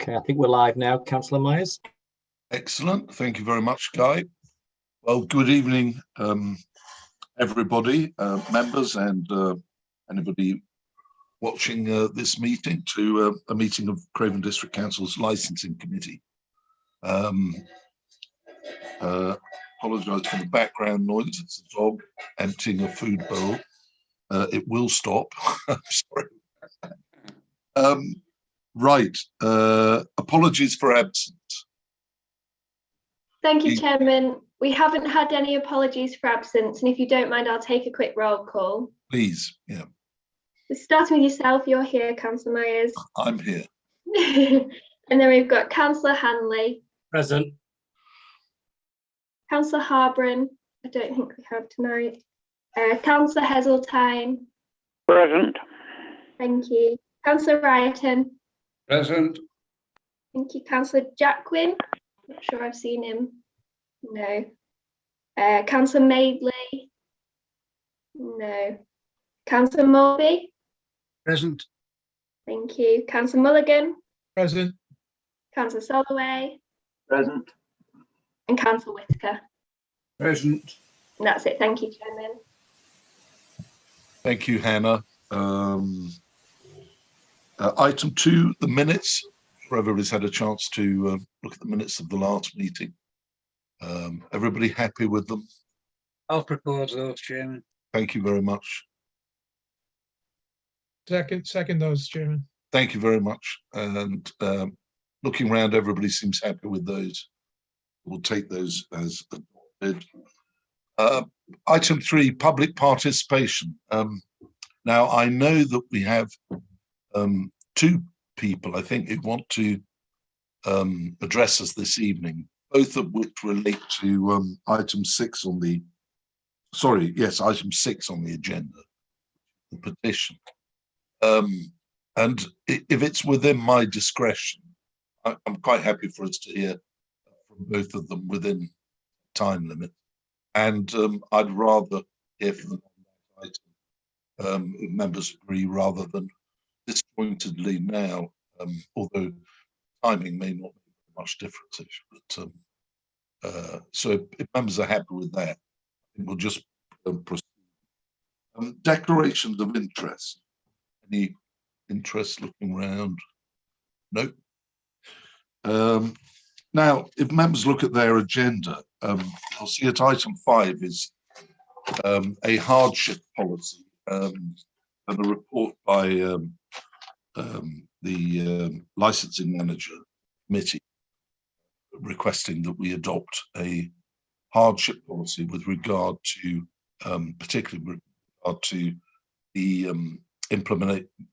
Okay, I think we're live now. Councillor Myers. Excellent. Thank you very much, Guy. Well, good evening, everybody, members and anybody watching this meeting to a meeting of Craven District Council's Licensing Committee. Apologise for the background noise. It's a dog emptying a food bowl. It will stop. I'm sorry. Right. Apologies for absence. Thank you, Chairman. We haven't had any apologies for absence, and if you don't mind, I'll take a quick roll call. Please, yeah. Starting with yourself, you're here, Councillor Myers. I'm here. And then we've got Councillor Hanley. Present. Councillor Harbron, I don't think we have tonight. Councillor Heseltine. Present. Thank you. Councillor Rioton. Present. Thank you. Councillor Jacquin. Not sure I've seen him. No. Councillor Madeley. No. Councillor Morby. Present. Thank you. Councillor Mulligan. Present. Councillor Soloway. Present. And Councillor Whitaker. Present. And that's it. Thank you, Chairman. Thank you, Hannah. Item 2, the minutes. Everybody's had a chance to look at the minutes of the last meeting. Everybody happy with them? I'll propose those, Chairman. Thank you very much. Second those, Chairman. Thank you very much. And looking around, everybody seems happy with those. We'll take those as adopted. Item 3, public participation. Now, I know that we have 2 people, I think, who want to address us this evening, both of which relate to item 6 on the, item 6 on the agenda, the petition. And if it's within my discretion, I'm quite happy for us to hear from both of them within time limit. And I'd rather hear from them on that item, if members agree, rather than disjointedly now, although timing may not make much difference. But so if members are happy with that, we'll just proceed. Declarations of interest. Any interest looking around? No. Now, if members look at their agenda, I'll see at item 5 is a hardship policy and a report by the licensing manager committee requesting that we adopt a hardship policy with regard to, particularly with regard to the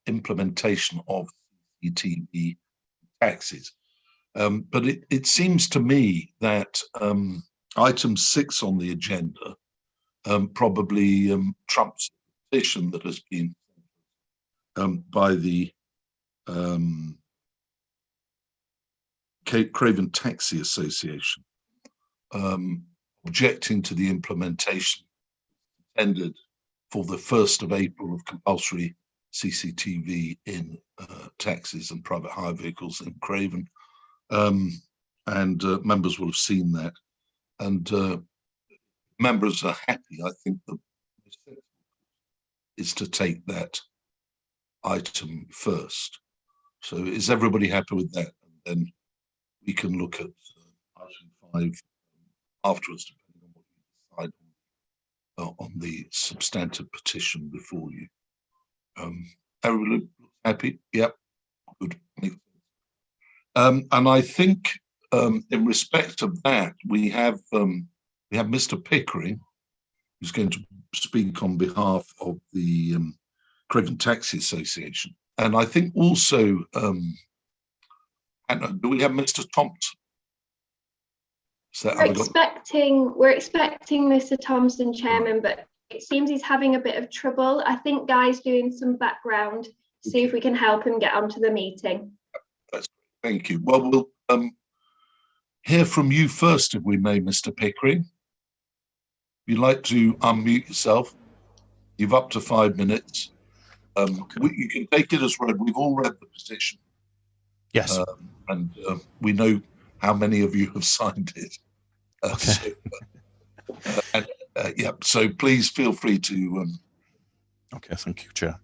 implementation of CCTV taxes. But it seems to me that item 6 on the agenda probably trumps the petition that has been by the Craven Taxi Association, objecting to the implementation intended for the 1st of April of compulsory CCTV in taxis and private hire vehicles in Craven. And members will have seen that. And members are happy. I think the is to take that item first. So is everybody happy with that? And then we can look at item 5 afterwards, depending on what you decide on the substantive petition before you. Everybody happy? Yep, good. And I think in respect of that, we have Mr. Pickering, who's going to speak on behalf of the Craven Taxi Association. And I think also, do we have Mr. Thompson? We're expecting Mr. Thompson, Chairman, but it seems he's having a bit of trouble. I think Guy's doing some background, see if we can help him get onto the meeting. That's great. Thank you. Well, we'll hear from you first, if we may, Mr. Pickering. If you'd like to unmute yourself, you've up to 5 minutes. Okay. You can take it as read. We've all read the petition. Yes. And we know how many of you have signed it. Okay. Yeah, so please feel free to. Okay, thank you, Chair.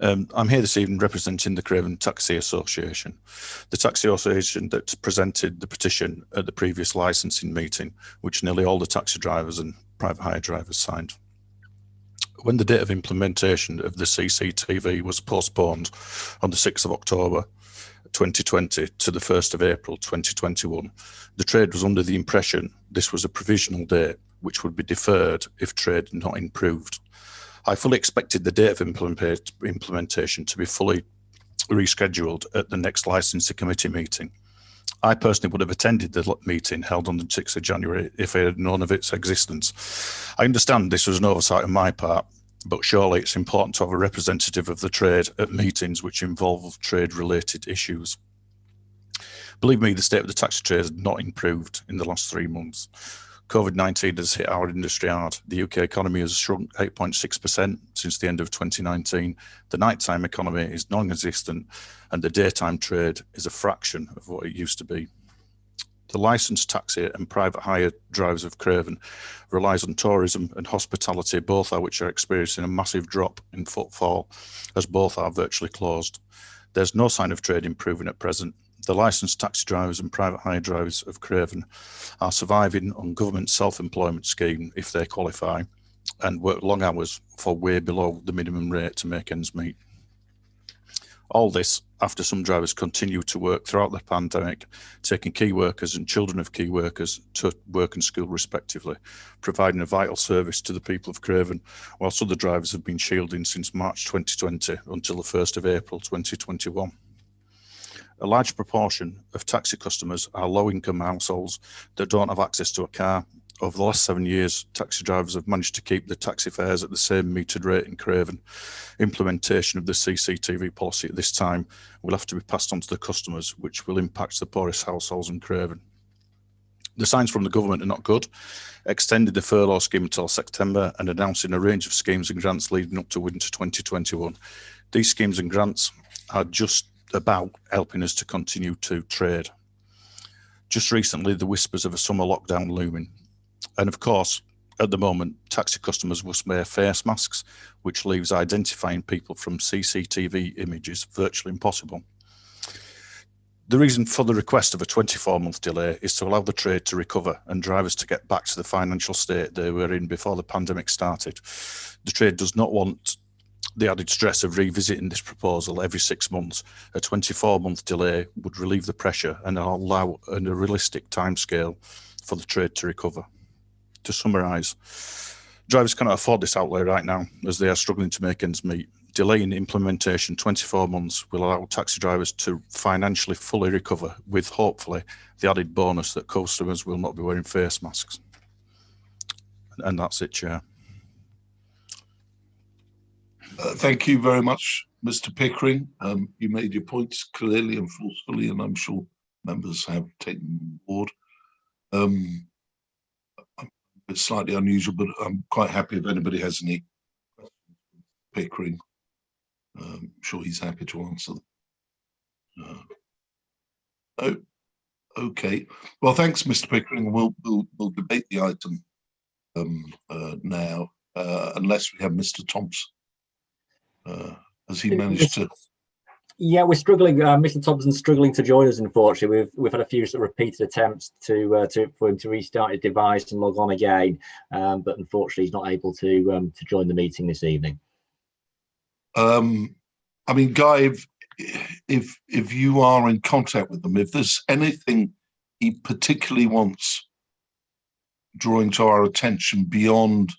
I'm here this evening representing the Craven Taxi Association, the taxi association that presented the petition at the previous licensing meeting, which nearly all the taxi drivers and private hire drivers signed. When the date of implementation of the CCTV was postponed on the 6th of October 2020 to the 1st of April 2021, the trade was under the impression this was a provisional date which would be deferred if trade not improved. I fully expected the date of implementation to be fully rescheduled at the next licensing committee meeting. I personally would have attended the meeting held on the 6th of January if I had known of its existence. I understand this was an oversight on my part, but surely it's important to have a representative of the trade at meetings which involve trade-related issues. Believe me, the state of the taxi trade has not improved in the last 3 months. COVID-19 has hit our industry hard. The UK economy has shrunk 8.6% since the end of 2019. The nighttime economy is non-existent, and the daytime trade is a fraction of what it used to be. The licensed taxi and private hire drivers of Craven relies on tourism and hospitality, both of which are experiencing a massive drop in footfall, as both are virtually closed. There's no sign of trade improving at present. The licensed taxi drivers and private hire drivers of Craven are surviving on government self-employment scheme if they qualify, and work long hours for way below the minimum rate to make ends meet. All this after some drivers continue to work throughout the pandemic, taking key workers and children of key workers to work and school respectively, providing a vital service to the people of Craven, whilst other drivers have been shielding since March 2020 until the 1st of April 2021. A large proportion of taxi customers are low-income households that don't have access to a car. Over the last 7 years, taxi drivers have managed to keep the taxi fares at the same metered rate in Craven. Implementation of the CCTV policy at this time will have to be passed on to the customers, which will impact the poorest households in Craven. The signs from the government are not good, extending the furlough scheme until September and announcing a range of schemes and grants leading up to winter 2021. These schemes and grants are just about helping us to continue to trade. Just recently, the whispers of a summer lockdown looming. And of course, at the moment, taxi customers must wear face masks, which leaves identifying people from CCTV images virtually impossible. The reason for the request of a 24-month delay is to allow the trade to recover and drivers to get back to the financial state they were in before the pandemic started. The trade does not want the added stress of revisiting this proposal every 6 months. A 24-month delay would relieve the pressure and allow a realistic timescale for the trade to recover. To summarise, drivers cannot afford this outlay right now as they are struggling to make ends meet. Delaying implementation 24 months will allow taxi drivers to financially fully recover, with hopefully the added bonus that customers will not be wearing face masks. And that's it, Chair. Thank you very much, Mr. Pickering. You made your points clearly and forcefully, and I'm sure members have taken them on board. It's slightly unusual, but I'm quite happy if anybody has any questions. Pickering, I'm sure he's happy to answer them. Oh, okay. Well, thanks, Mr. Pickering. We'll debate the item now, unless we have Mr. Thompson. Has he managed to? Yeah, we're struggling. Mr. Thompson's struggling to join us. Unfortunately, we've had a few sort of repeated attempts for him to restart his device and log on again, but unfortunately, he's not able to join the meeting this evening. I mean, Guy, if you are in contact with them, if there's anything he particularly wants drawing to our attention beyond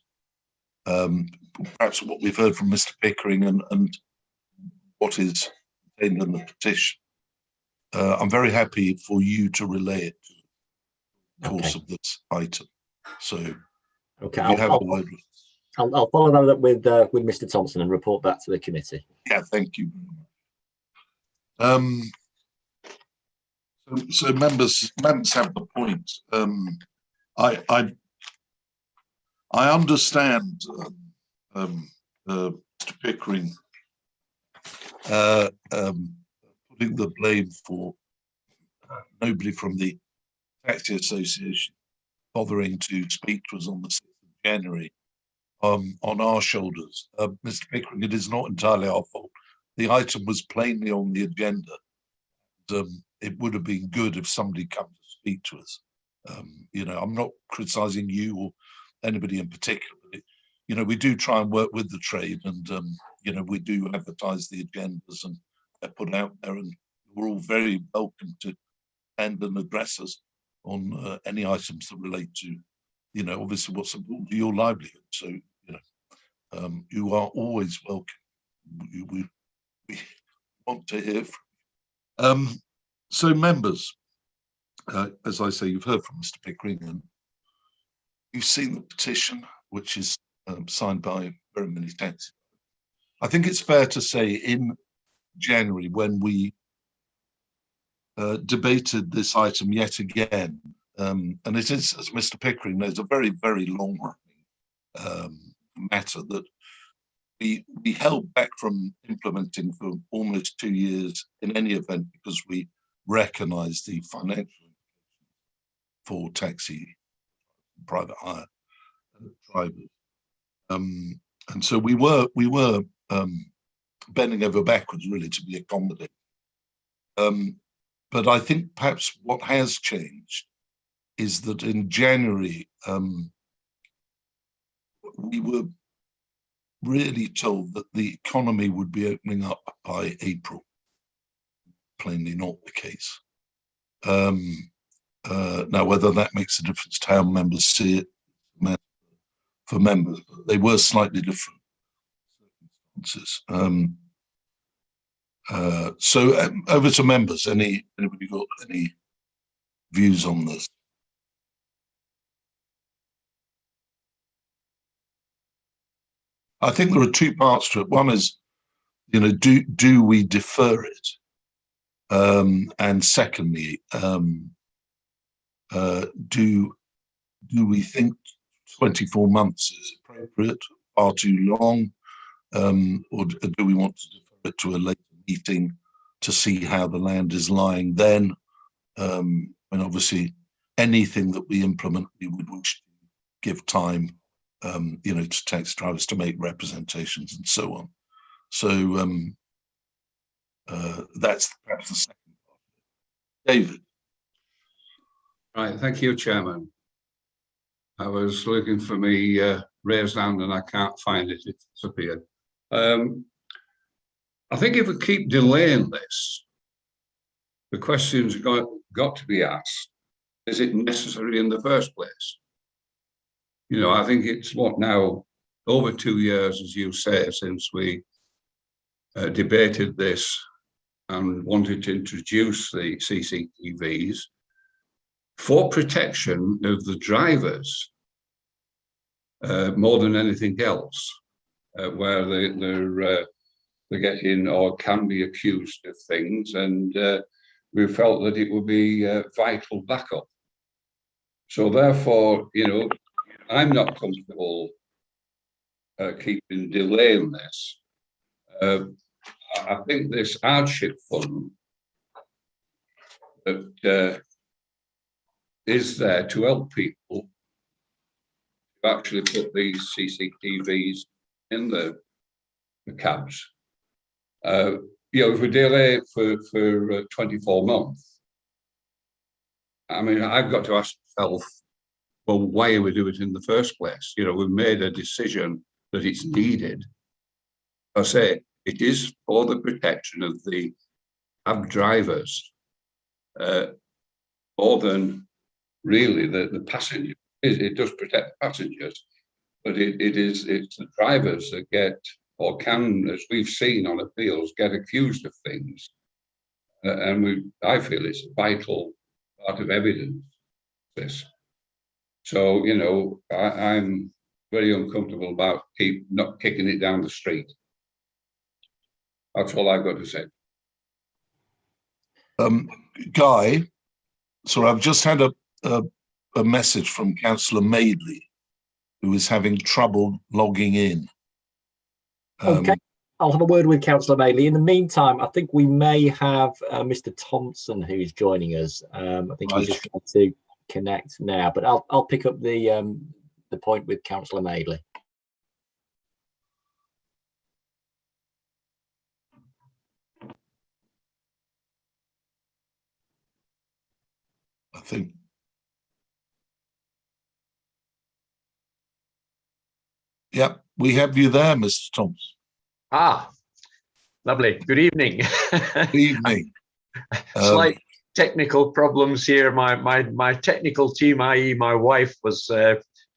perhaps what we've heard from Mr. Pickering and what is contained in the petition, I'm very happy for you to relay it to the course of this item. So, okay, I'll follow that up with Mr. Thompson and report back to the committee. Yeah, thank you very much. So members have the point. I understand Mr. Pickering putting putting the blame for nobody from the Taxi Association bothering to speak to us on the 6th of January on our shoulders. Mr. Pickering, it is not entirely our fault. The item was plainly on the agenda. It would have been good if somebody come to speak to us. You know, I'm not criticising you or anybody in particular, but you know, we do try and work with the trade, and you know, we do advertise the agendas and they're put out there, and we're all very welcome to and address us on any items that relate to, you know, obviously what's important to your livelihood. So, you know, you are always welcome. We want to hear from you. So members, as I say, you've heard from Mr. Pickering, and you've seen the petition, which is signed by very many taxis. I think it's fair to say in January, when we debated this item yet again, and it is, as Mr. Pickering knows, a very, very long-running matter that we held back from implementing for almost 2 years in any event, because we recognise the financial implications for taxi, private hire drivers, and so we were bending over backwards really to be accommodating. But I think perhaps what has changed is that in January, we were really told that the economy would be opening up by April. Plainly not the case. Now, whether that makes a difference to how members see it, for members, but they were slightly different circumstances. So over to members. Anybody got any views on this? I think there are two parts to it. One is, you know, do we defer it? And secondly, do we think 24 months is appropriate, far too long, or do we want to defer it to a later meeting to see how the land is lying then? And obviously, anything that we implement, we would wish to give time, you know, to taxi drivers to make representations and so on. So that's perhaps the second part. David. Right, thank you, Chairman. I was looking for me raised hand and I can't find it. It's disappeared. I think if we keep delaying this, the question's got to be asked: is it necessary in the first place? You know, I think it's what now, over 2 years, as you say, since we debated this and wanted to introduce the CCTVs for protection of the drivers more than anything else, where they're getting or can be accused of things, and we felt that it would be vital backup. So therefore, you know, I'm not comfortable keeping delaying this. I think this hardship fund that is there to help people to actually put these CCTVs in the cabs. You know, if we delay it for 24 months, I mean, I've got to ask myself, well, why are we doing it in the first place? You know, we've made a decision that it's needed. I say it is for the protection of the cab drivers, more than really the passenger. It does protect passengers, but it's the drivers that get, or can, as we've seen on appeals, get accused of things. And I feel it's a vital part of evidence, this. So, you know, I'm very uncomfortable about not kicking it down the street. That's all I've got to say. Guy, so I've just had a message from Councillor Madeley, who is having trouble logging in. Okay. I'll have a word with Councillor Madeley. In the meantime, I think we may have Mr. Thompson who's joining us. I think he's just trying to connect now, but I'll pick up the point with Councillor Madeley. I think. Yep, we have you there, Mr. Thompson. Ah, lovely. Good evening. Good evening. Slight technical problems here. My technical team, i.e. my wife, was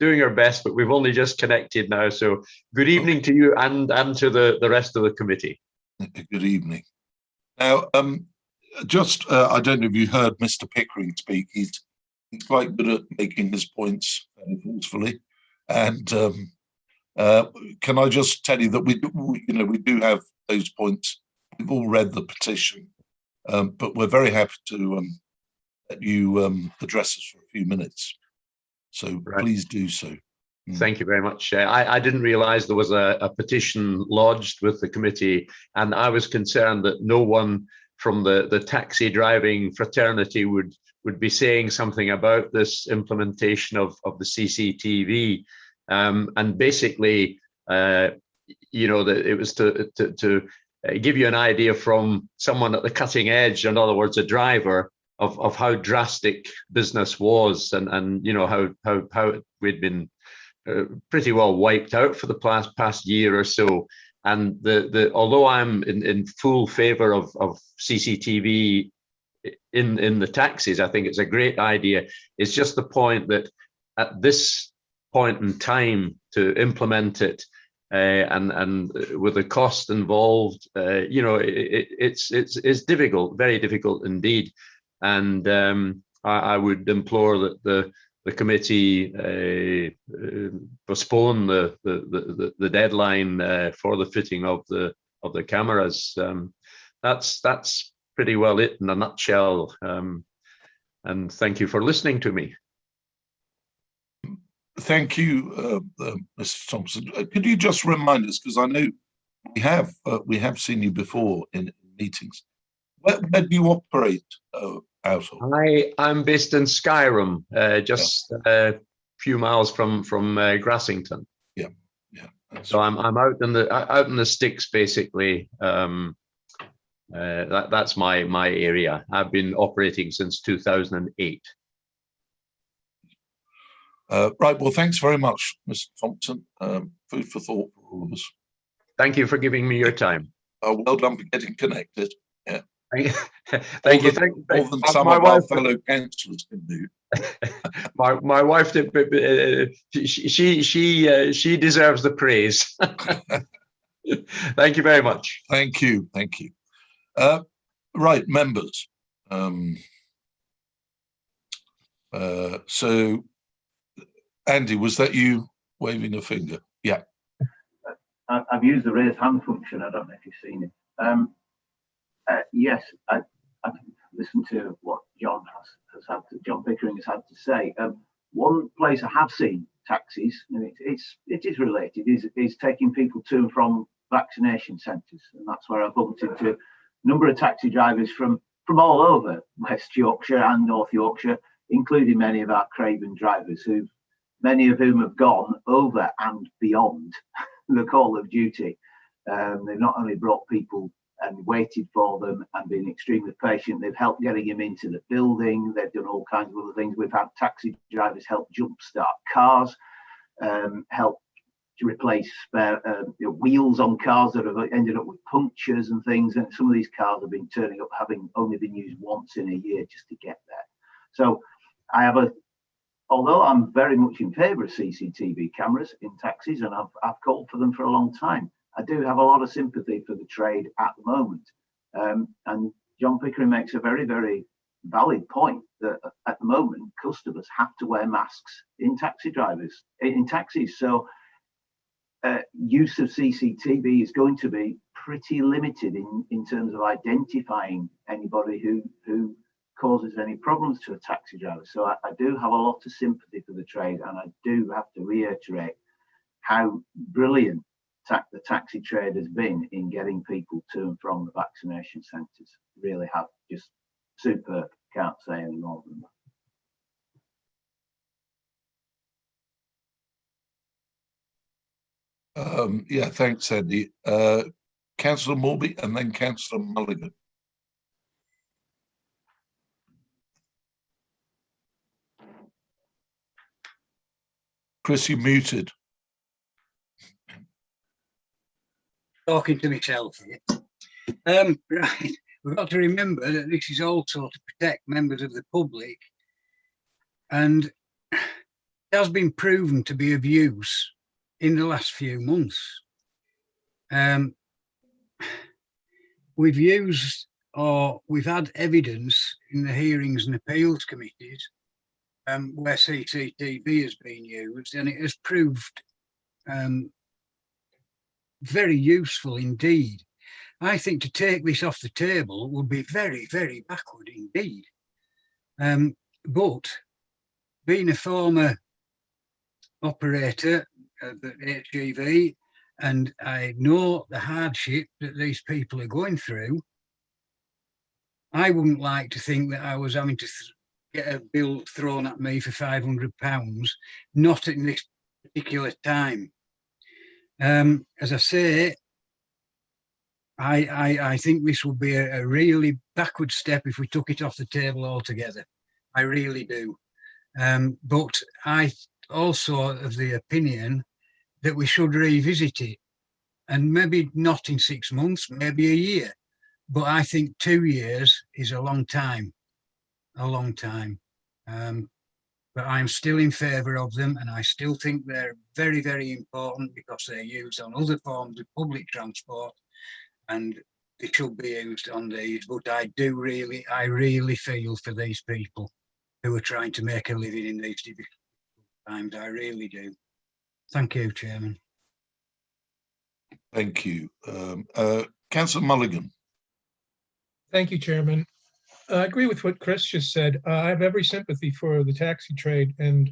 doing her best, but we've only just connected now. So good evening to you and to the rest of the committee. Good evening. Now, I don't know if you heard Mr. Pickering speak. He's quite good at making his points very forcefully. And can I just tell you that we do have those points. We've all read the petition, but we're very happy to let you address us for a few minutes. So please do so. Thank you very much. I didn't realize there was a petition lodged with the committee, and I was concerned that no one from the taxi driving fraternity would be saying something about this implementation of the CCTV. And basically, you know, that it was to give you an idea from someone at the cutting edge, in other words, a driver, of how drastic business was, and you know how we'd been pretty well wiped out for the past year or so. And although I'm in full favor of CCTV in the taxis, I think it's a great idea. It's just the point that at this point in time to implement it, and with the cost involved, you know, it's difficult, very difficult indeed. And I would implore that the committee postpone the deadline for the fitting of the cameras. That's pretty well it in a nutshell. And thank you for listening to me. Thank you, Mr. Thompson. Could you just remind us, because I know we have seen you before in meetings. Where do you operate out of? I'm based in Skyrim, just a few miles from Grassington. Yeah. So I'm out in the sticks, basically. That's my area. I've been operating since 2008. Right. Well, thanks very much, Mr. Thompson. Food for thought for all of us. Thank you for giving me your time. Well done for getting connected. Yeah. Thank you. More than some of our fellow councillors can do. my wife did. She deserves the praise. Thank you very much. Thank you. Thank you. Right, members. So, Andy, was that you waving a finger? Yeah. I've used the raise hand function. I don't know if you've seen it. Yes, I've listened to what John Pickering has had to say. One place I have seen taxis, and it is related, is taking people to and from vaccination centres, and that's where I bumped into a number of taxi drivers from all over West Yorkshire and North Yorkshire, including many of our Craven drivers, many of whom have gone over and beyond the call of duty. They've not only brought people and waited for them and been extremely patient, they've helped getting them into the building, they've done all kinds of other things. We've had taxi drivers help jumpstart cars, help to replace spare wheels on cars that have ended up with punctures and things, and some of these cars have been turning up having only been used once in a year just to get there. So I have although I'm very much in favour of CCTV cameras in taxis, and I've called for them for a long time, I do have a lot of sympathy for the trade at the moment. And John Pickering makes a very, very valid point that at the moment, customers have to wear masks in taxis. So use of CCTV is going to be pretty limited in terms of identifying anybody who causes any problems to a taxi driver. So I do have a lot of sympathy for the trade, and I do have to reiterate how brilliant the taxi trade has been in getting people to and from the vaccination centres. Really have just superb. Can't say any more than that. Yeah, thanks, Andy. Councillor Morby and then Councillor Mulligan. Chris, you're muted. Talking to myself here. Right, we've got to remember that this is also to protect members of the public, and it has been proven to be of use in the last few months. We've used, or we've had evidence in the hearings and appeals committees where CCTV has been used, and it has proved very useful indeed. I think to take this off the table would be very, very backward indeed. But being a former operator of the HGV, and I know the hardship that these people are going through, I wouldn't like to think that I was having to get a bill thrown at me for £500, not in this particular time. As I say, I think this would be a really backward step if we took it off the table altogether. I really do. But I also of the opinion that we should revisit it, and maybe not in 6 months, maybe a year. But I think 2 years is a long time, but I'm still in favour of them, and I still think they're very, very important because they're used on other forms of public transport, and they should be used on these. But I really feel for these people who are trying to make a living in these difficult times. I really do. Thank you, Chairman. Thank you. Councillor Mulligan. Thank you, Chairman. I agree with what Chris just said. I have every sympathy for the taxi trade, and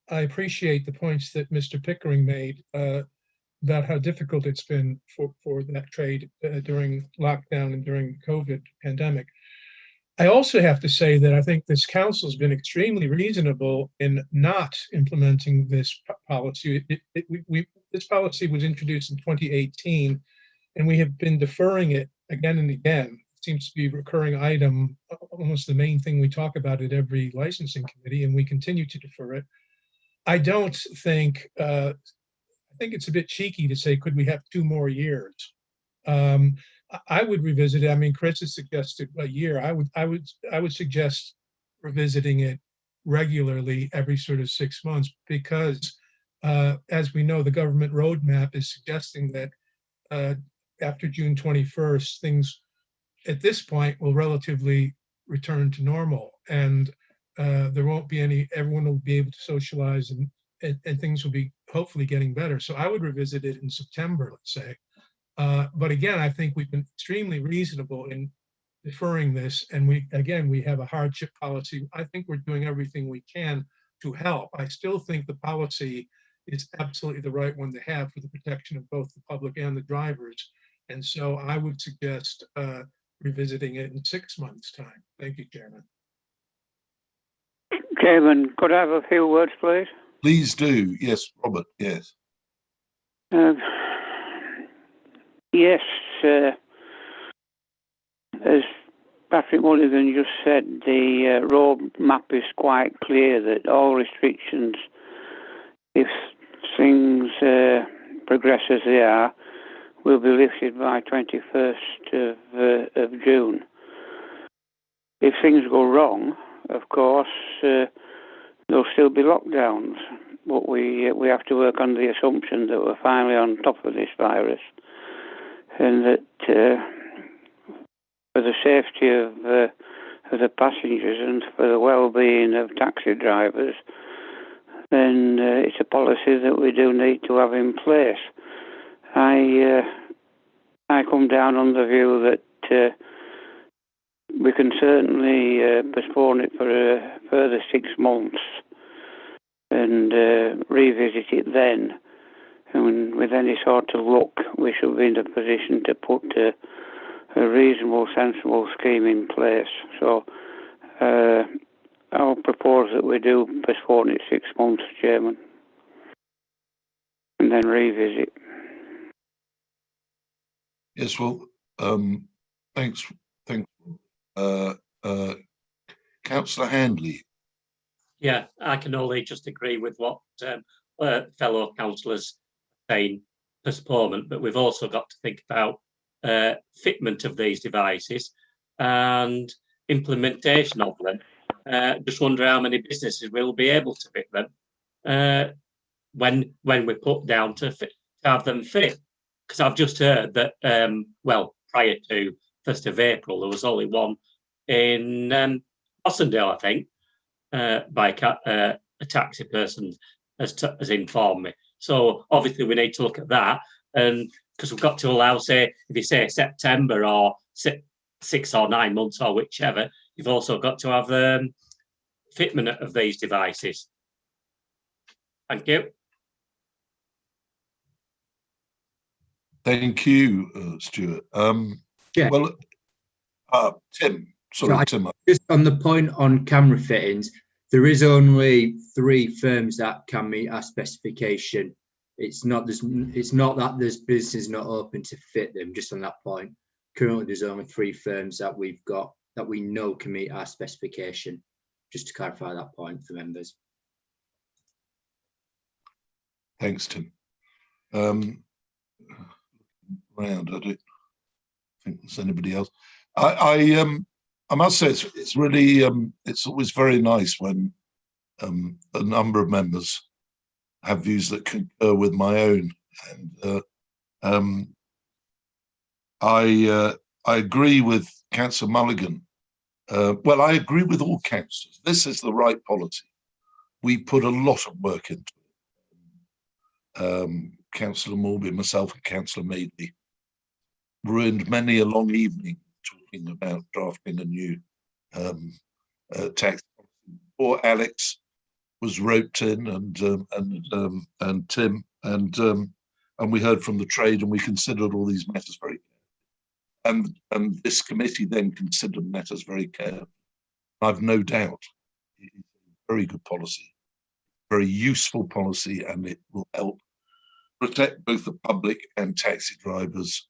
I appreciate the points that Mr. Pickering made about how difficult it's been for that trade during lockdown and during the COVID pandemic. I also have to say that I think this council has been extremely reasonable in not implementing this policy. This policy was introduced in 2018, and we have been deferring it again and again. It seems to be a recurring item, almost the main thing we talk about at every licensing committee, and we continue to defer it. I don't think, I think it's a bit cheeky to say, could we have 2 more years? I would revisit it. I mean, Chris has suggested a year. I would suggest revisiting it regularly every sort of 6 months, because as we know, the government roadmap is suggesting that after June 21st, things at this point will relatively return to normal, and there won't be any, everyone will be able to socialize, and things will be hopefully getting better. So I would revisit it in September, let's say. But again, I think we've been extremely reasonable in deferring this, and we have a hardship policy. I think we're doing everything we can to help. I still think the policy is absolutely the right one to have for the protection of both the public and the drivers. And so I would suggest revisiting it in 6 months' time. Thank you, Chairman. Chairman, could I have a few words, please? Please do. Yes, Robert, yes. Yes, as Patrick Mulligan just said, the road map is quite clear that all restrictions, if things progress as they are, will be lifted by 21st of June. If things go wrong, of course, there'll still be lockdowns, but we have to work on the assumption that we're finally on top of this virus, and that for the safety of the passengers and for the well-being of taxi drivers, then it's a policy that we do need to have in place. I come down on the view that we can certainly postpone it for a further 6 months and revisit it then. And with any sort of luck, we should be in a position to put a reasonable, sensible scheme in place. So I'll propose that we do postpone it 6 months, Chairman, and then revisit. Yes, well, thanks. Councillor Handley. Yeah, I can only just agree with what fellow councillors saying, postponement, but we've also got to think about fitment of these devices and implementation of them. Just wonder how many businesses will be able to fit them when we're put down to have them fit. Because I've just heard that, well, prior to 1st of April, there was only one in Rossendale, I think, by a taxi person has informed me. So obviously we need to look at that, and because we've got to allow, say, if you say September or 6 or 9 months or whichever, you've also got to have fitment of these devices. Thank you. Thank you, Stuart. Yeah. Well, Tim, sorry, Tim. Just on the point on camera fittings, there is only 3 firms that can meet our specification. It's not that there's businesses not open to fit them. Just on that point, currently there's only 3 firms that we've got that we know can meet our specification. Just to clarify that point for members. Thanks, Tim. Round, I don't think there's anybody else. I must say it's really it's always very nice when a number of members have views that concur with my own, and I agree with Councillor Mulligan. Well, I agree with all councillors. This is the right policy. We put a lot of work into it. Councillor Morby, myself, and Councillor Madeley ruined many a long evening talking about drafting a new tax policy. Poor Alex was roped in, and Tim, and we heard from the trade, and we considered all these matters very carefully. And this committee then considered matters very carefully. I've no doubt it is a very good policy, very useful policy, and it will help protect both the public and taxi drivers.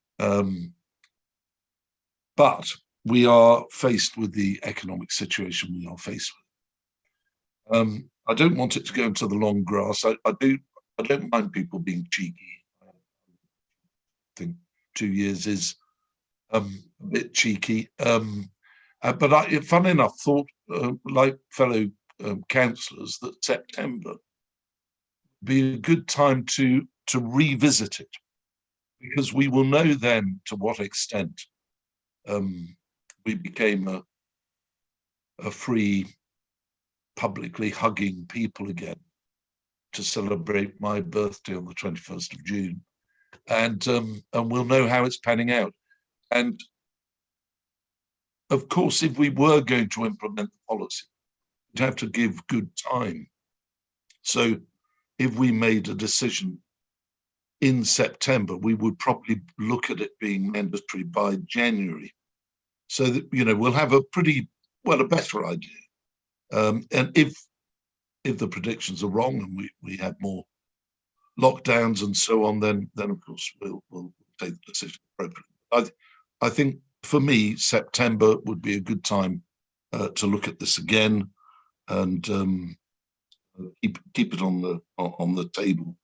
But we are faced with the economic situation we are faced with. I don't want it to go into the long grass. I don't mind people being cheeky. I think 2 years is a bit cheeky. But I, fun enough, thought, like fellow councillors, that September would be a good time to revisit it, because we will know then to what extent we became a free, publicly hugging people again to celebrate my birthday on the 21st of June. And we'll know how it's panning out. And of course, if we were going to implement the policy, we'd have to give good time. So if we made a decision in September, we would probably look at it being mandatory by January, so that, you know, we'll have a better idea. And if the predictions are wrong and we have more lockdowns and so on, then of course we'll take the decision appropriately. I think for me, September would be a good time to look at this again and keep it on the table.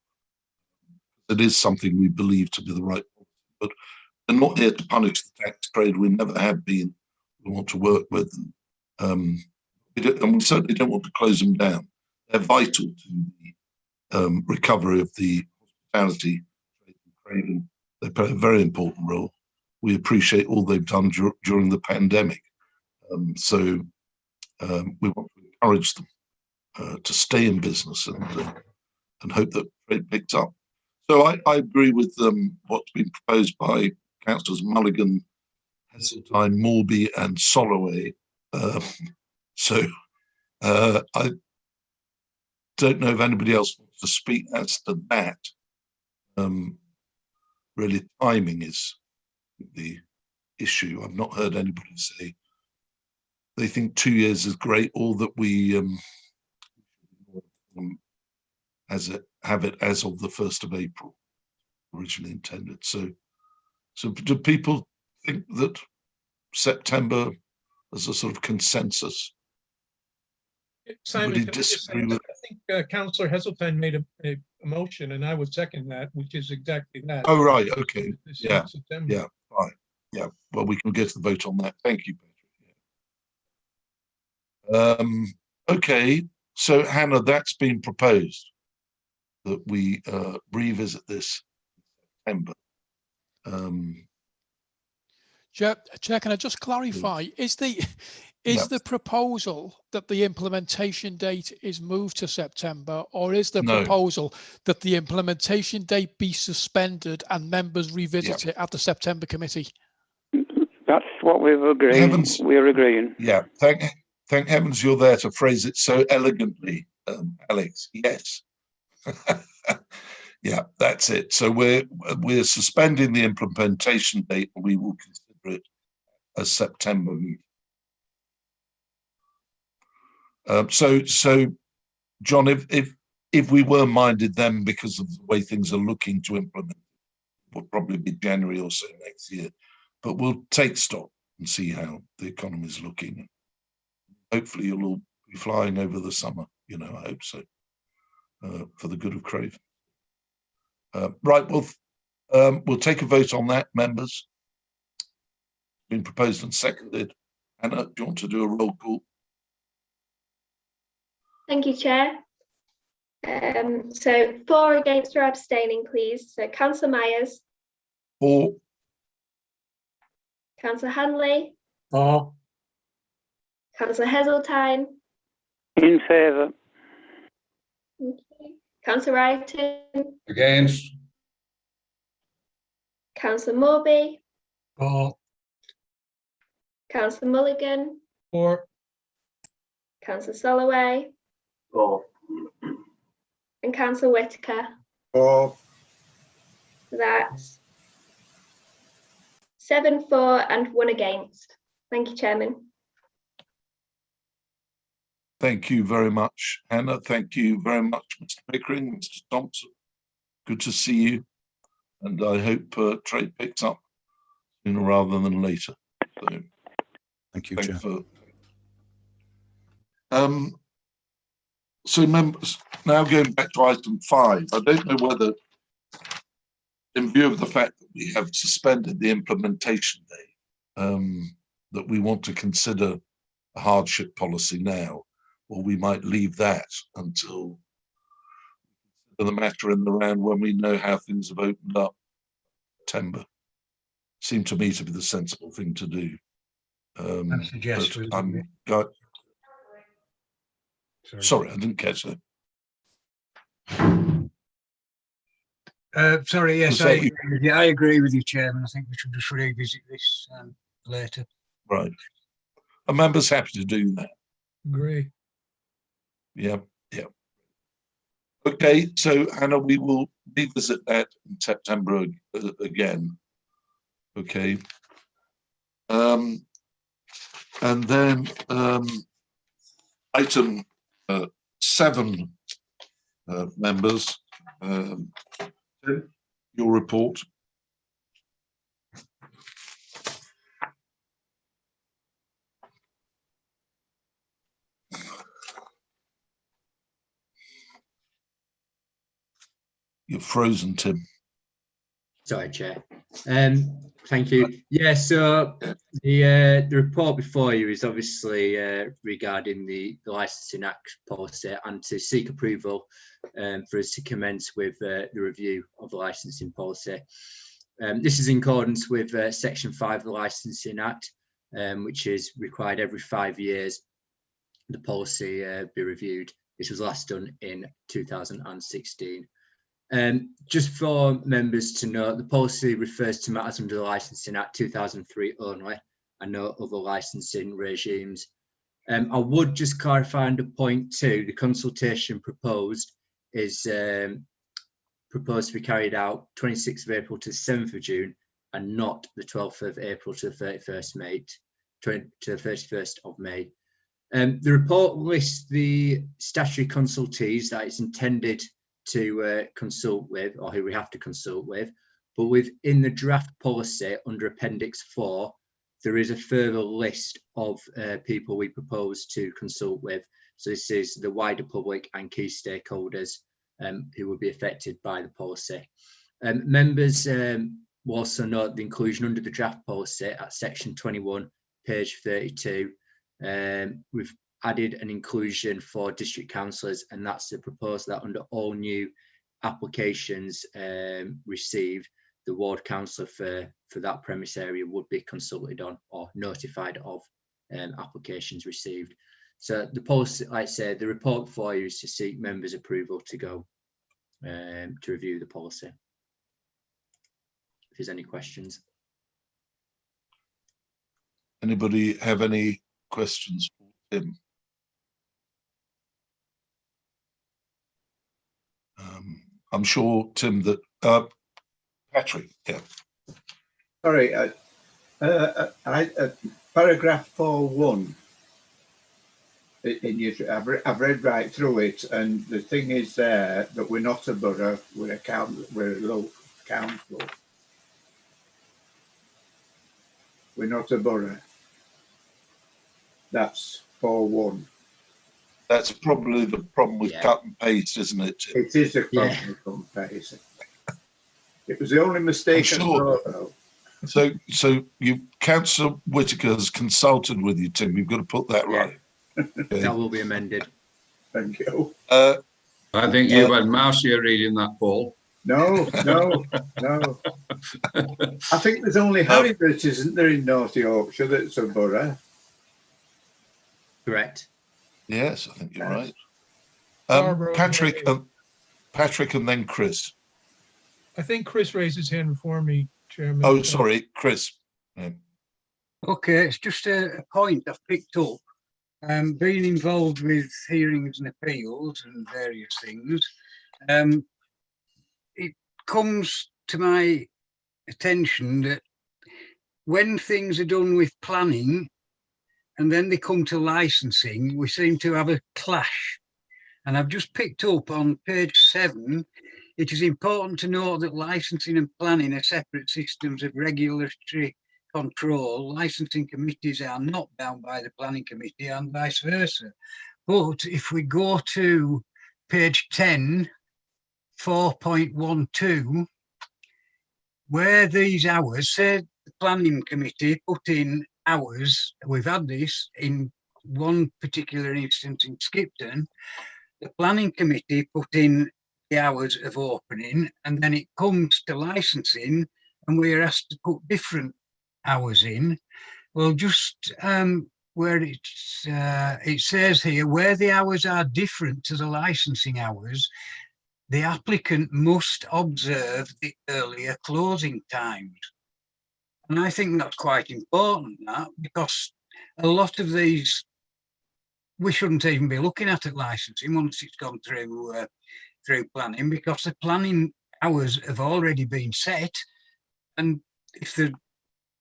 It is something we believe to be the right policy, but we're not here to punish the tax trade. We never have been. We want to work with them, and we certainly don't want to close them down. They're vital to the recovery of the hospitality trade, and they play a very important role. We appreciate all they've done during the pandemic, so we want to encourage them to stay in business and hope that trade picks up. So I agree with what's been proposed by Councillors Mulligan, Heseltine, Morby and Soloway. So I don't know if anybody else wants to speak as to that. really timing is the issue. I've not heard anybody say they think 2 years is great, or that we have it as of the 1st of April, originally intended. So do people think that September as a sort of consensus? Simon, Anybody can I just say, disagree with? I think Councillor Heseltine made a motion, and I would second that, which is exactly that. Oh, right, okay, This yeah, September. yeah, right, yeah. Well, we can get to the vote on that. Thank you, Patrick. Okay, so Hannah, that's been proposed that we revisit this in September. Chair, can I just clarify? Is the proposal that the implementation date is moved to September, or is the proposal that the implementation date be suspended and members revisit it at the September committee? That's what we've agreed. We're agreeing. Yeah, thank heavens you're there to phrase it so elegantly, Alex. Yes. Yeah, that's it. So we're suspending the implementation date, and we will consider it as September. So John, if we were minded then, because of the way things are looking to implement, it will probably be January or so next year. But we'll take stock and see how the economy is looking. Hopefully you'll all be flying over the summer, you know, I hope so, for the good of Craven. Right, we'll take a vote on that, members. Been proposed and seconded. Anna, do you want to do a roll call? Thank you, Chair. So 4 against or abstaining, please. So Councillor Myers. 4. Councillor Hanley. 4. Councillor Heseltine. In favour. Okay. Councillor Wrighton. Against. Councillor Morby. 4. Councillor Mulligan. 4. Councillor Soloway. 4. And Councillor Whitaker. 4. That's 7 for and 1 against. Thank you, Chairman. Thank you very much, Hannah. Thank you very much, Mr. Pickering, Mr. Thompson. Good to see you. And I hope trade picks up sooner rather than later. So, thank you, Chair. So members, now going back to item 5, I don't know whether, in view of the fact that we have suspended the implementation date, that we want to consider a hardship policy now, or we might leave that until the matter in the round when we know how things have opened up in September. Seemed to me to be the sensible thing to do. I suggest we sorry, I didn't catch that. Sorry, yes, I agree with you, Chairman. I think we should just revisit this later. Right. Are members happy to do that? Agree. Yeah, yeah. Okay, so Anna, we will revisit that in September again. Okay. And then item 7, members, your report. You're frozen, Tim. Sorry, Chair. Thank you. Yeah, so the report before you is obviously regarding the Licensing Act policy, and to seek approval for us to commence with the review of the licensing policy. This is in accordance with Section 5 of the Licensing Act, which is required every 5 years the policy be reviewed. This was last done in 2016. Just for members to note, the policy refers to matters under the Licensing Act 2003 only, and no other licensing regimes. I would just clarify under point 2, the consultation proposed is proposed to be carried out 26th of April to the 7th of June and not the 12th of April to the 31st of May. The report lists the statutory consultees that it's intended to consult with, or who we have to consult with, but within the draft policy under Appendix 4, there is a further list of people we propose to consult with. So this is the wider public and key stakeholders who will be affected by the policy. Members will also note the inclusion under the draft policy at section 21, page 32. We've added an inclusion for district councillors, and that's the proposal that under all new applications received, the ward councillor for that premise area would be consulted on or notified of applications received. So the policy, like I said, the report for you is to seek members' approval to go to review the policy. If there's any questions. Anybody have any questions for Tim? I'm sure, Tim, that Patrick, yeah. Sorry, paragraph 4.1. I've read right through it, and the thing is there that we're not a borough, we're a local council. We're not a borough. That's 4.1. That's probably the problem with cut and paste, isn't it, Tim? It is a problem with cut and paste. It was the only mistake I saw, though. So Councillor Whitaker has consulted with you, Tim. You've got to put that right. Okay. That will be amended. Thank you. I think you've had Marcia reading that, Paul. No. I think there's only Harrogate, isn't there, in North Yorkshire that's a borough? Correct. Yes, I think you're right. Patrick and then Chris. I think Chris raised his hand before me, Chairman. Oh, sorry, Chris. Okay, it's just a point I've picked up. Being involved with hearings and appeals and various things, it comes to my attention that when things are done with planning and then they come to licensing, we seem to have a clash. And I've just picked up on page 7, it is important to note that licensing and planning are separate systems of regulatory control. Licensing committees are not bound by the planning committee and vice versa. But if we go to page 10, 4.12, where these hours, say the planning committee put in hours, we've had this in one particular instance in Skipton, the planning committee put in the hours of opening, and then it comes to licensing and we're asked to put different hours in. Well, just where it says here, where the hours are different to the licensing hours, the applicant must observe the earlier closing times. And I think that's quite important, that, because a lot of these we shouldn't even be looking at licensing once it's gone through planning, because the planning hours have already been set, and if they're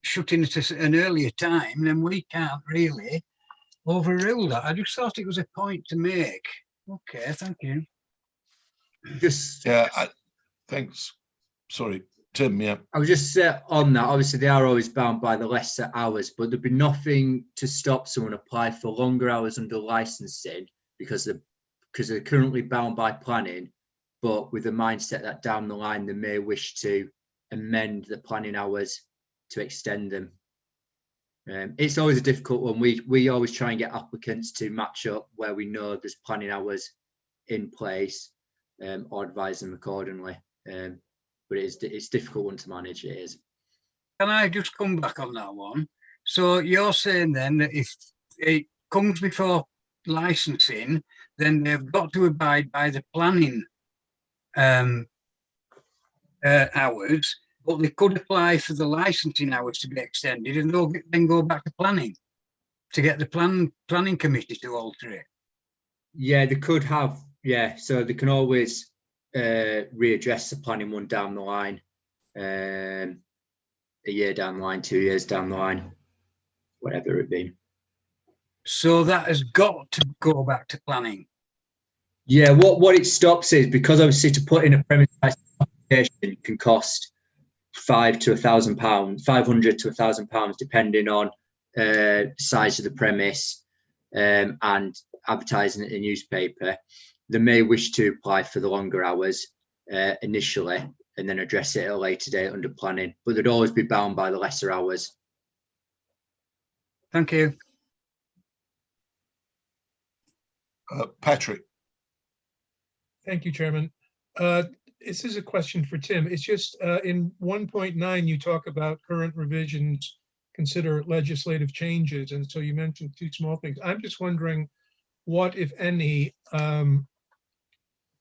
shutting at an earlier time, then we can't really overrule that. I just thought it was a point to make. Okay, thank you. Thanks. Sorry, Tim. Yeah, I was just on that. Obviously, they are always bound by the lesser hours, but there'd be nothing to stop someone apply for longer hours under licensing because they're currently bound by planning, but with the mindset that down the line they may wish to amend the planning hours to extend them. It's always a difficult one. We always try and get applicants to match up where we know there's planning hours in place, or advise them accordingly. But it's a difficult one to manage. It is. Can I just come back on that one? So you're saying then that if it comes before licensing, then they've got to abide by the planning hours, but they could apply for the licensing hours to be extended and they'll then go back to planning to get the planning committee to alter it. Yeah, they could have. Yeah, so they can always readdress the planning one down the line, a year down the line, 2 years down the line, whatever it be. So that has got to go back to planning. Yeah, what it stops is, because obviously to put in a premise application can cost £500 to £1,000, £500 to £1,000, depending on size of the premise and advertising it in a newspaper. They may wish to apply for the longer hours initially and then address it at a later date under planning, but they'd always be bound by the lesser hours. Thank you. Patrick. Thank you, Chairman. This is a question for Tim. It's just in 1.9, you talk about current revisions, consider legislative changes. And so you mentioned two small things. I'm just wondering what, if any, are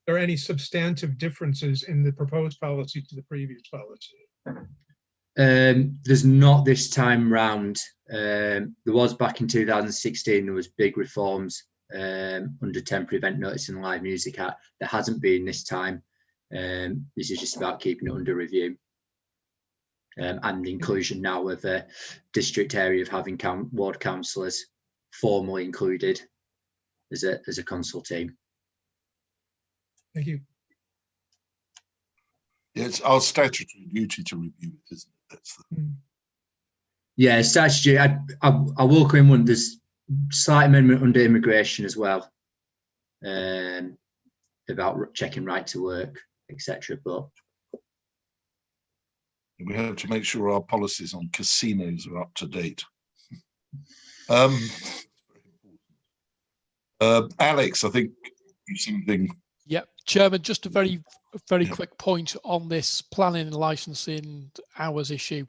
any substantive differences in the proposed policy to the previous policy? There's not this time round. There was back in 2016, there was big reforms under Temporary Event Notice and Live Music Act. There hasn't been this time. This is just about keeping it under review. And the inclusion now of a district area of having ward councillors formally included as a consult team. Thank you. Yeah, it's our statutory duty to review it, isn't it? That's the... Yeah, statutory. I will come in one. There's slight amendment under immigration as well, about checking right to work, etc. But we have to make sure our policies on casinos are up to date. Alex, I think you something. Yep, Chairman, just a very quick point on this planning and licensing hours issue.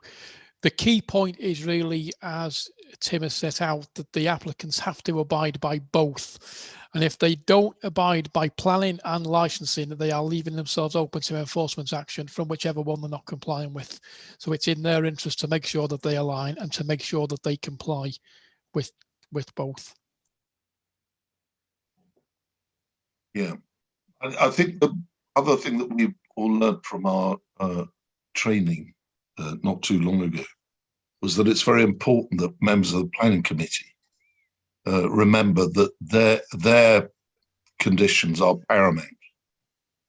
The key point is really, as Tim has set out, that the applicants have to abide by both. And if they don't abide by planning and licensing, they are leaving themselves open to enforcement action from whichever one they're not complying with. So it's in their interest to make sure that they align and to make sure that they comply with both. Yeah, I think the other thing that we all learned from our training not too long ago was that it's very important that members of the planning committee remember that their conditions are paramount.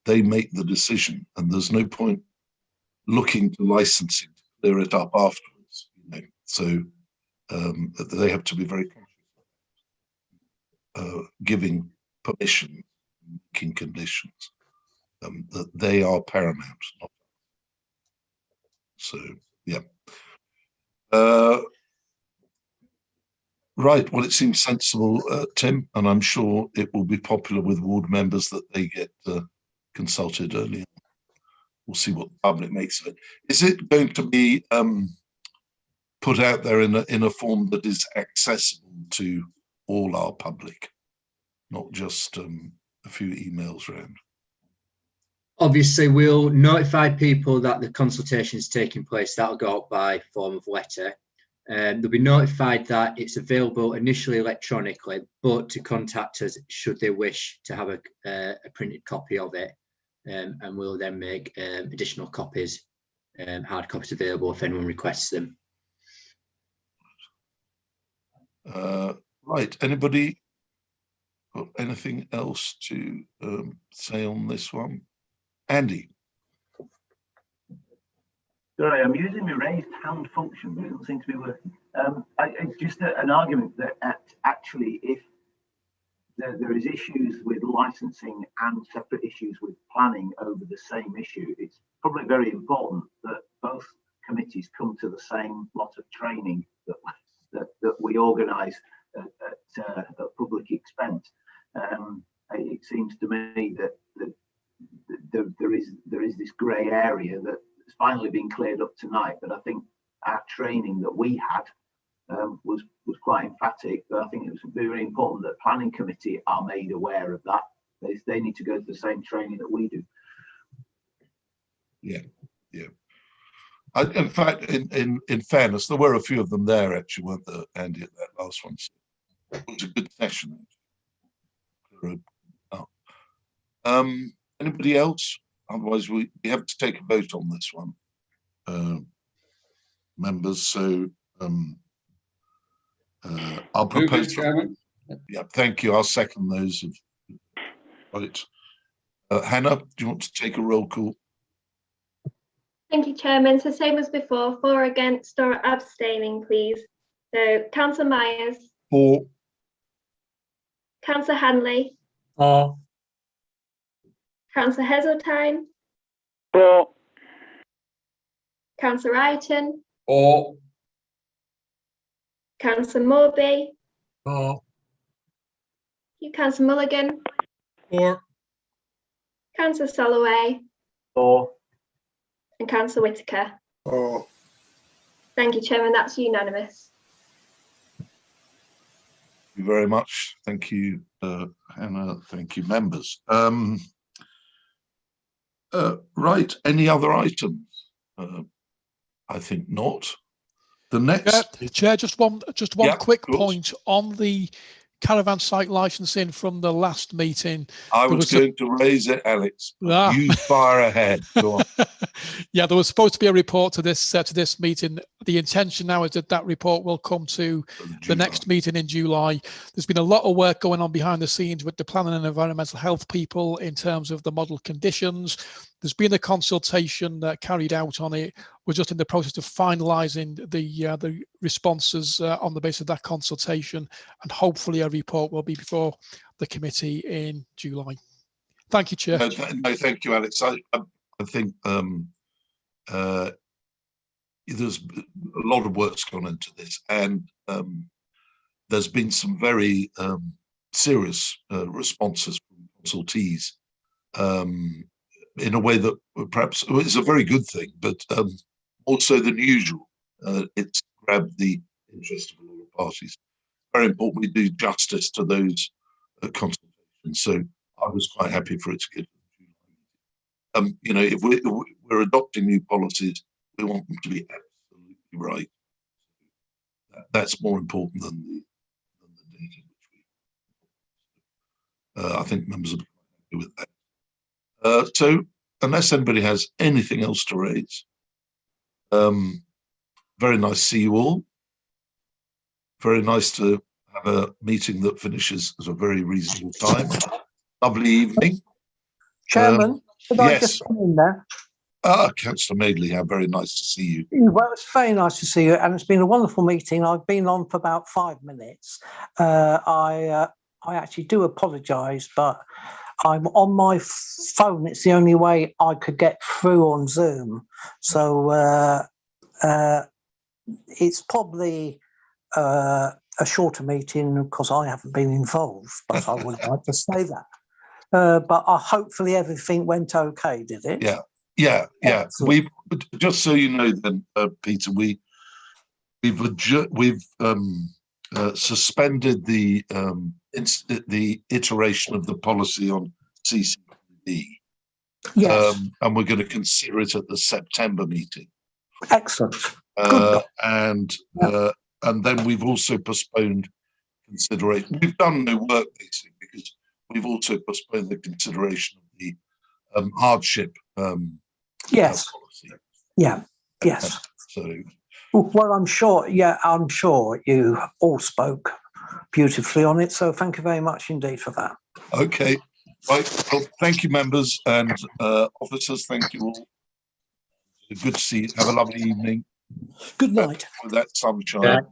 They make the decision, and there's no point looking to licensing to clear it up afterwards. You know? So they have to be very conscious giving permission, making conditions, that they are paramount. So yeah. Right, well, it seems sensible, Tim, and I'm sure it will be popular with ward members that they get consulted early. We'll see what the public makes of it. Is it going to be put out there in a form that is accessible to all our public, not just a few emails around? Obviously, we'll notify people that the consultation is taking place. That'll go out by form of letter. They'll be notified that it's available initially electronically, but to contact us should they wish to have a printed copy of it. And we'll then make additional copies, hard copies available if anyone requests them. Right, anybody got anything else to say on this one? Andy. Sorry, I'm using my raised hand function, but it doesn't seem to be working. It's just an argument that actually, if there is issues with licensing and separate issues with planning over the same issue, it's probably very important that both committees come to the same lot of training that we organise at public expense. It seems to me that there is this grey area that has finally been cleared up tonight, but I think our training that we had was quite emphatic. But I think it was very important that planning committee are made aware of that. They need to go to the same training that we do. Yeah. In fact, in fairness, there were a few of them there actually, weren't there, Andy, at that last one? So it was a good session. Anybody else? otherwise we have to take a vote on this one, members. So I'll propose. Chairman. Yeah, thank you. I'll second those. Right. Hannah, do you want to take a roll call? Thank you, Chairman. So same as before, 4 against or abstaining, please. So Councillor Myers. 4. Councillor Hanley. 4. Councillor Heseltine. 4. Councillor Ireton. 4. Councillor Morby. 4. You, Councillor Mulligan. 4. Councillor Soloway. 4. And Councillor Whitaker. 4. Thank you, Chairman. That's unanimous. Thank you very much. Thank you, Hannah. Thank you, members. Right. Any other items? I think not. The next. Chair, just one quick point on the caravan site licensing from the last meeting. I was going to raise it, Alex. You fire ahead. Go on. Yeah, there was supposed to be a report to this meeting. The intention now is that report will come to the next meeting in July. There's been a lot of work going on behind the scenes with the planning and environmental health people in terms of the model conditions. There's been a consultation carried out on it. We're just in the process of finalising the responses on the basis of that consultation, and hopefully a report will be before the committee in July. Thank you, Chair. No, thank you, Alex. I think there's a lot of work's gone into this, and there's been some very serious responses from consultees in a way that perhaps is a very good thing, but also than usual. It's grabbed the interest of all the parties. Very important we do justice to those consultations. So I was quite happy for it to get. You know, if we're adopting new policies, we want them to be absolutely right. That's more important than the data which we. I think members are happy with that. So, unless anybody has anything else to raise, very nice to see you all. Very nice to have a meeting that finishes at a very reasonable time. Lovely evening. Chairman, could I yes. just come in there? Councillor Madeley, how very nice to see you. Well, it's very nice to see you, and it's been a wonderful meeting. I've been on for about 5 minutes. I actually do apologise, but I'm on my phone. It's the only way I could get through on Zoom. So it's probably a shorter meeting because I haven't been involved, but I would like to say that. But hopefully everything went okay, did it? Yeah. We've just so you know, then, Peter, we've suspended the iteration of the policy on CCTV. Yes. And we're going to consider it at the September meeting. Excellent. And then we've also postponed consideration. We've done no work basically because we've also postponed the consideration of the hardship. Yes. Policy. Yeah. Yes. So. Well, I'm sure you all spoke beautifully on it. So thank you very much indeed for that. Okay. Right. Well, thank you, members and officers. Thank you all. Good to see you. Have a lovely evening. Good night. With that sunshine.